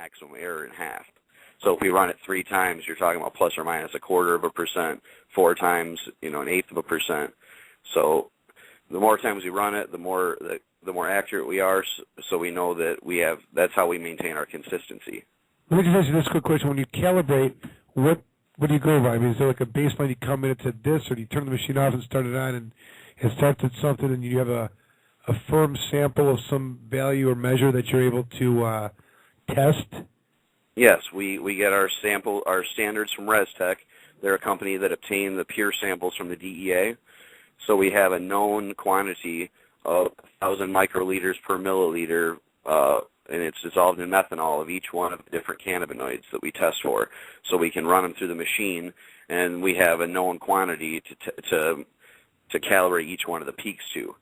maximum error in half. So if we run it 3 times, you're talking about plus or minus 0.25%, 4 times, an 1/8 of a percent. So the more times we run it, the more accurate we are. So we know that that's how we maintain our consistency. Let me just ask you this quick question: when you calibrate, what do you go by? I mean, is there like a baseline you come in and said this, or do you turn the machine off and start it on and it starts at something, and you have a firm sample of some value or measure that you're able to test? Yes, we get our standards from ResTech. They're a company that obtain the pure samples from the DEA. So we have a known quantity of 1,000 microliters per milliliter, and it's dissolved in methanol of each one of the different cannabinoids that we test for. So we can run them through the machine, and we have a known quantity to calibrate each one of the peaks to.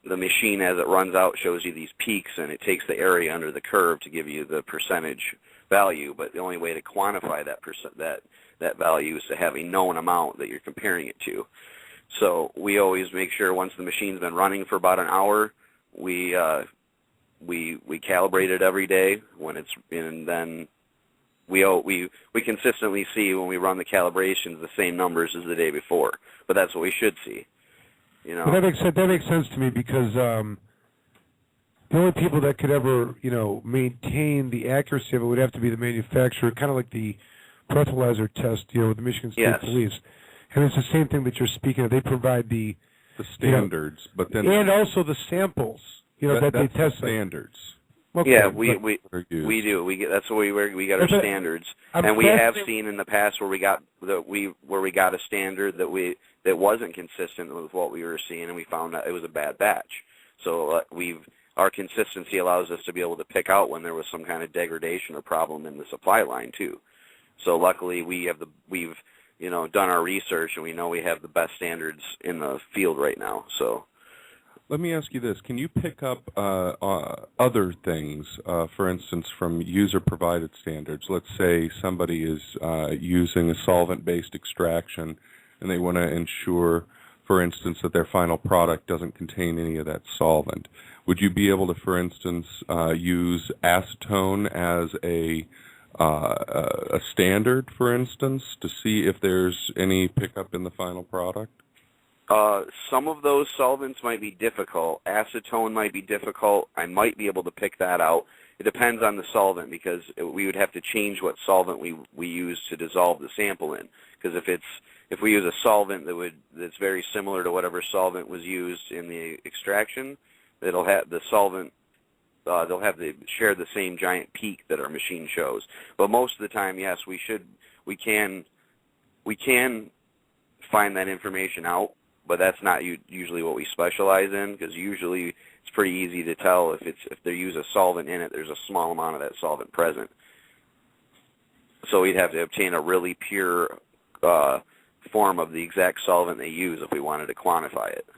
The machine, as it runs out, shows you these peaks, and it takes the area under the curve to give you the percentage value. But the only way to quantify that value is to have a known amount that you're comparing it to. So we always make sure once the machine's been running for about an hour, we calibrate it every day and then we consistently see when we run the calibrations the same numbers as the day before. But that's what we should see. Well, that makes sense to me, because the only people that could ever maintain the accuracy of it would have to be the manufacturer, kind of like the breathalyzer test with the Michigan State Police. And it's the same thing that you're speaking of. They provide the standards, but then and also the samples that they test. Standards. Okay, yeah, we do. That's what we got our standards, and we have seen in the past where we got a standard that wasn't consistent with what we were seeing, and we found that it was a bad batch. So our consistency allows us to be able to pick out when there was some kind of degradation or problem in the supply line too. So luckily we've done our research, and we know we have the best standards in the field right now. So. Let me ask you this. Can you pick up other things, for instance, from user-provided standards? Let's say somebody is using a solvent-based extraction, and they want to ensure, for instance, that their final product doesn't contain any of that solvent. Would you be able to, for instance, use acetone as a standard, for instance, to see if there's any pickup in the final product? Some of those solvents might be difficult. Acetone might be difficult. I might be able to pick that out. It depends on the solvent, because we would have to change what solvent we use to dissolve the sample in. Because if we use a solvent that's very similar to whatever solvent was used in the extraction, it'll have the solvent. They'll have share the same giant peak that our machine shows. But most of the time, yes, we can find that information out. But that's not usually what we specialize in, because usually it's pretty easy to tell if they use a solvent in it, there's a small amount of that solvent present. So we'd have to obtain a really pure form of the exact solvent they use if we wanted to quantify it.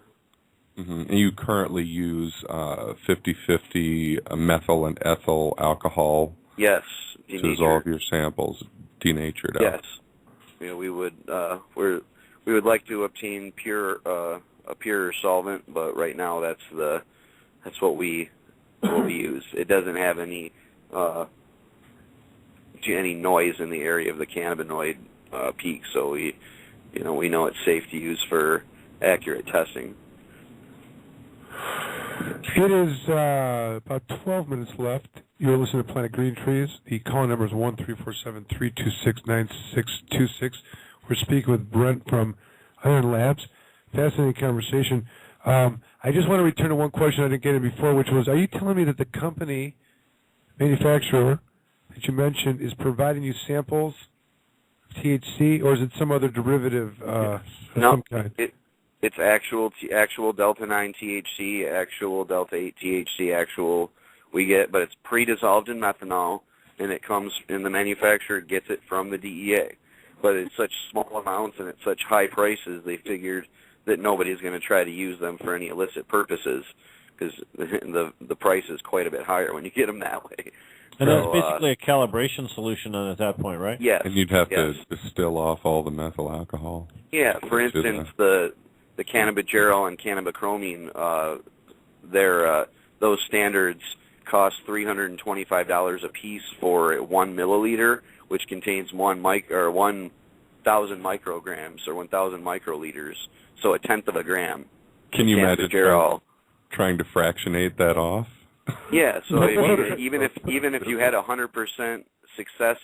Mm-hmm. And you currently use 50/50 methyl and ethyl alcohol to dissolve your samples, denatured out. Yes. We would we would like to obtain a pure solvent, but right now that's what we use. It doesn't have any noise in the area of the cannabinoid peak, so we know it's safe to use for accurate testing. It is about 12 minutes left. You're listening to Planet Green Trees. The call number is 1-347-326-9626. We're speaking with Brent from Iron Labs. Fascinating conversation. I just want to return to one question I didn't get in before, which was, are you telling me that the company, manufacturer that you mentioned, is providing you samples of THC, or is it some other derivative of some kind? It's actual delta-9 THC, actual delta-8 THC, actual we get, but it's pre-dissolved in methanol, and the manufacturer gets it from the DEA. But it's such small amounts and at such high prices, they figured that nobody's going to try to use them for any illicit purposes, because the price is quite a bit higher when you get them that way. And that's basically a calibration solution then at that point, right? Yes. And you'd have to distill off all the methyl alcohol. Yeah. For instance, the cannabigerol and cannabichromene, those standards cost $325 a piece for 1 milliliter, which contains 1,000 micrograms or 1,000 microliters, so a tenth of a gram. Can you imagine trying to fractionate that off? Yeah, so even if you had 100% success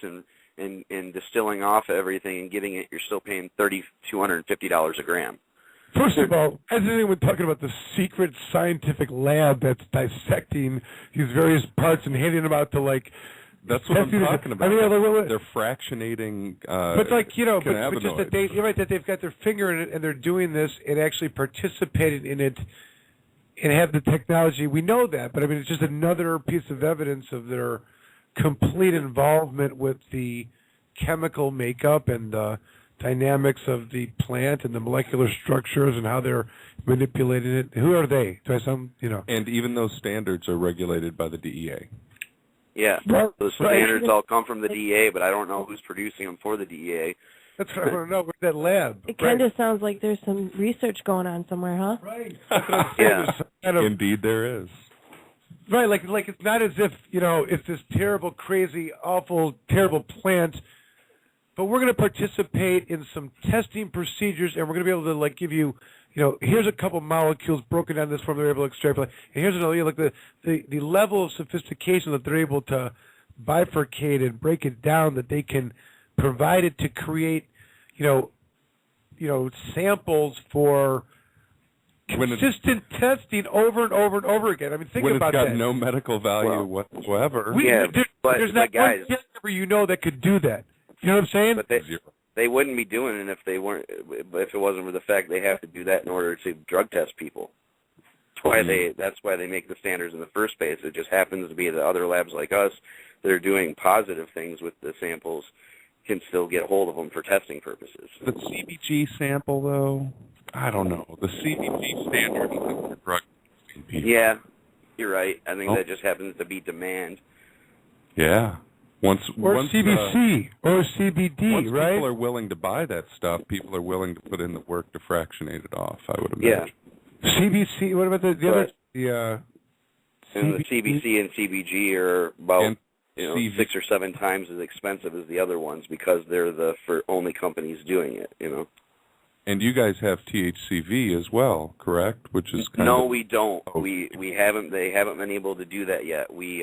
in distilling off everything and getting it, you're still paying $250 a gram. First of all, as anyone talking about the secret scientific lab that's dissecting these various parts and handing them out to That's what I'm talking about. I mean, they're fractionating. But but just that you're right, that they've got their finger in it and they're doing this and actually participating in it and have the technology. We know that, but I mean, it's just another piece of evidence of their complete involvement with the chemical makeup and the dynamics of the plant and the molecular structures and how they're manipulating it. Who are they? Do I sound, And even those standards are regulated by the DEA. Yeah, those standards all come from the DEA, but I don't know who's producing them for the DEA. That's what I want to know. Where's that lab? It kind of sounds like there's some research going on somewhere, huh? Right. Yeah. Indeed, there is. Right, like it's not as if, it's this terrible, crazy, awful, terrible plant, but we're going to participate in some testing procedures, and we're going to be able to, give you, here's a couple molecules broken down in this form they're able to extrapolate, and here's another, the level of sophistication that they're able to bifurcate and break it down, that they can provide it to create, samples for consistent testing over and over and over again. I mean, think about that. When it's got no medical value whatsoever. There's not guys, one ever that could do that. You know what I'm saying? But they wouldn't be doing it if it wasn't for the fact they have to do that in order to drug test people. That's why they make the standards in the first place. It just happens to be that other labs like us that are doing positive things with the samples can still get a hold of them for testing purposes. The CBG sample, though, I don't know. The CBG standard for drug testing people. Yeah, you're right. I think that just happens to be demand. Yeah. Once CBC or CBD, once right? People are willing to buy that stuff. People are willing to put in the work to fractionate it off, I would imagine. Yeah. CBC, what about the other? And the CBC and CBG are about 6 or 7 times as expensive as the other ones because they're the only companies doing it, And you guys have THCV as well, correct? Which is we don't. We haven't. They haven't been able to do that yet. We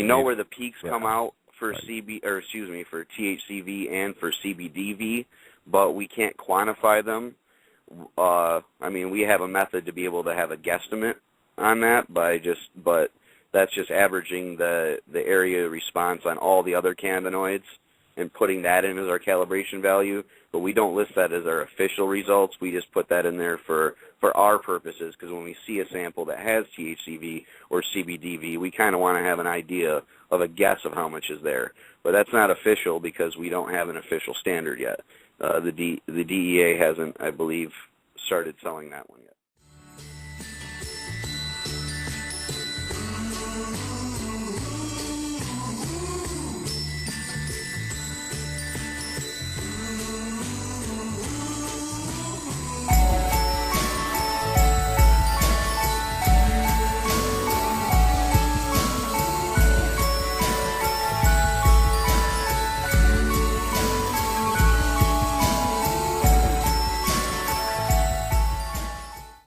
know where the peaks come out for for THCV and for CBDV, but we can't quantify them. We have a method to be able to have a guesstimate on that but that's just averaging the area response on all the other cannabinoids and putting that in as our calibration value. But we don't list that as our official results. We just put that in there for our purposes, because when we see a sample that has THCV or CBDV, we kind of want to have an idea of a guess of how much is there. But that's not official because we don't have an official standard yet. The DEA hasn't, I believe, started selling that one yet.